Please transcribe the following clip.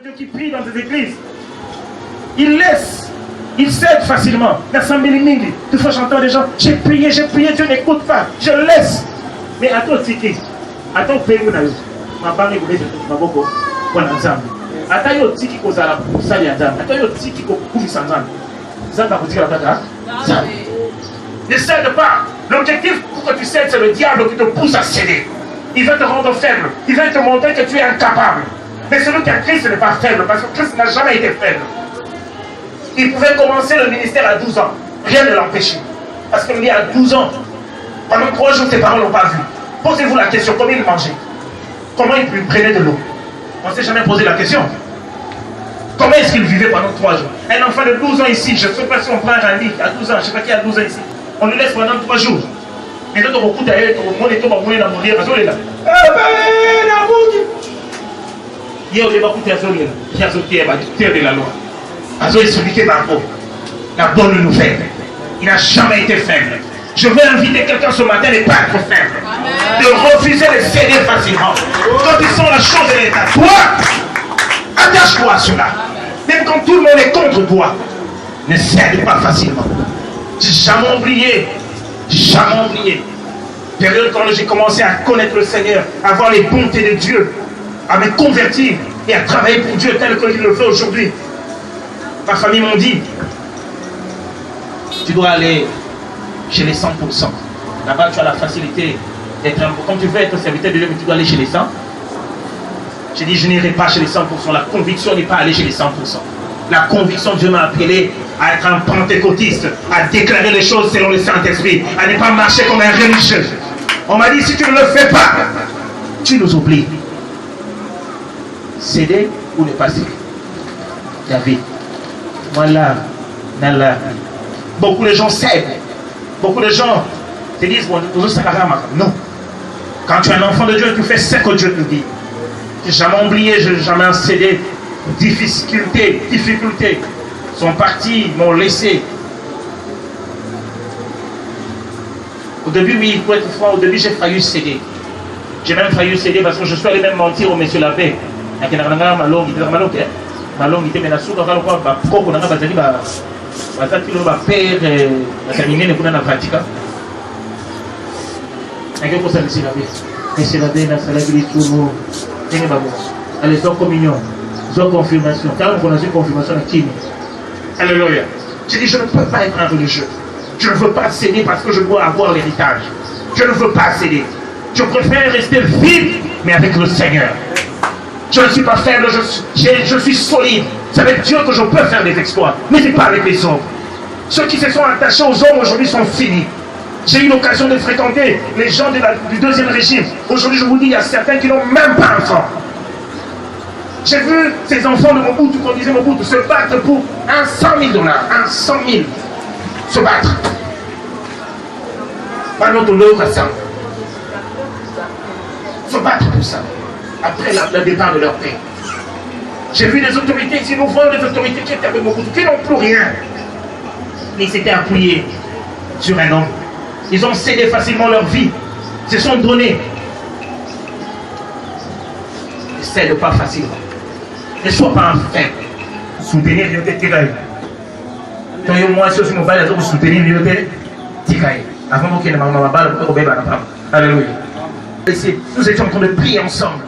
Dieu qui prie dans tes églises, ils laissent, ils cèdent facilement. Des fois j'entends des gens, j'ai prié, Dieu n'écoute pas, je laisse. Mais attends, Tiki, attends, paye-moi, ma barre est boulée, ma boko, voilà, Nzambe. Attends, yo Tiki, ko zala, sali Nzambe. Attends, yo Tiki, ko koumi sans Nzambe. Nzambe, va vous dire la bataille. Ne cède pas. L'objectif pour que tu cèdes, c'est le diable qui te pousse à céder. Il veut te rendre faible. Il veut te montrer que tu es incapable. Mais celui qui a Christ n'est pas faible, parce que Christ n'a jamais été faible. Il pouvait commencer le ministère à 12 ans. Rien ne l'empêchait. Parce qu'il y a 12 ans, pendant 3 jours, ses parents ne l'ont pas vu. Posez-vous la question, comment il mangeait? Comment il prenait de l'eau? On ne s'est jamais posé la question. Comment est-ce qu'il vivait pendant 3 jours? Un enfant de 12 ans ici, je ne sais pas si on prend un lit à 12 ans, je ne sais pas qui a 12 ans ici. On le laisse pendant 3 jours. Et d'autres beaucoup d'ailleurs, tout le monde est tout le monde est là, parce qu'on est là. Il y a des gens qui ont de la loi. Azo expliqué la bonne nouvelle. Il n'a jamais été faible. Je veux inviter quelqu'un ce matin à ne pas être faible. De refuser de céder facilement. Quand ils sont la chose de l'état, toi, attache-toi à cela. Même quand tout le monde est contre toi, ne cède pas facilement. J'ai jamais oublié. Jamais oublié. Période quand j'ai commencé à connaître le Seigneur, à voir les bontés de Dieu, à me convertir et à travailler pour Dieu tel qu'il le fait aujourd'hui. Ma famille m'ont dit, tu dois aller chez les 100%. Là-bas, tu as la facilité d'être un peu. Quand tu veux être serviteur de Dieu, mais tu dois aller chez les 100. J'ai dit, je n'irai pas chez les 100%. La conviction n'est pas aller chez les 100%. La conviction, Dieu m'a appelé à être un pentecôtiste, à déclarer les choses selon le Saint-Esprit, à ne pas marcher comme un religieux. On m'a dit, si tu ne le fais pas, tu nous oublies. Céder ou ne pas céder. David. Voilà. Beaucoup de gens cèdent. Beaucoup de gens te disent, bon, non. Quand tu es un enfant de Dieu, tu fais ce que Dieu te dit. Je n'ai jamais oublié, je n'ai jamais cédé. Difficultés sont partis, m'ont laissé. Au début, oui, il faut être franc, au début j'ai failli céder. J'ai même failli céder parce que je suis allé même mentir au monsieur l'abbé. Allez, sans communion, sans confirmation. Car on a une confirmation à qui? Alléluia. J'ai dit, je ne peux pas être un religieux. Je ne veux pas céder parce que je dois avoir l'héritage. Je ne veux pas céder. Je préfère rester vide, mais avec le Seigneur. Je ne suis pas faible, je suis solide. C'est avec Dieu que je peux faire des exploits, mais ce n'est pas avec les hommes. Ceux qui se sont attachés aux hommes aujourd'hui sont finis. J'ai eu l'occasion de fréquenter les gens du deuxième régime. Aujourd'hui, je vous dis, il y a certains qui n'ont même pas d'enfants. J'ai vu ces enfants de Mobutu, qu'on disait Mobutu, se battre pour $100 000, 100 000. Se battre. Pas notre l'œuvre à ça. Se battre pour ça. Après le départ de leur père. J'ai vu des autorités ici, nous voyons des autorités qui étaient avec Mobutu, qui n'ont plus rien. Mais ils s'étaient appuyés sur un homme. Ils ont cédé facilement leur vie. Ils se sont donnés. Ne cède pas facilement. Ne sois pas un faible. Soutenir l'unité Tikaï. Quand moi, je suis mobile, je vais soutenir l'unité Tikaï. Avant que je ne m'en balle, je vais. Alléluia. Nous étions en train de prier ensemble.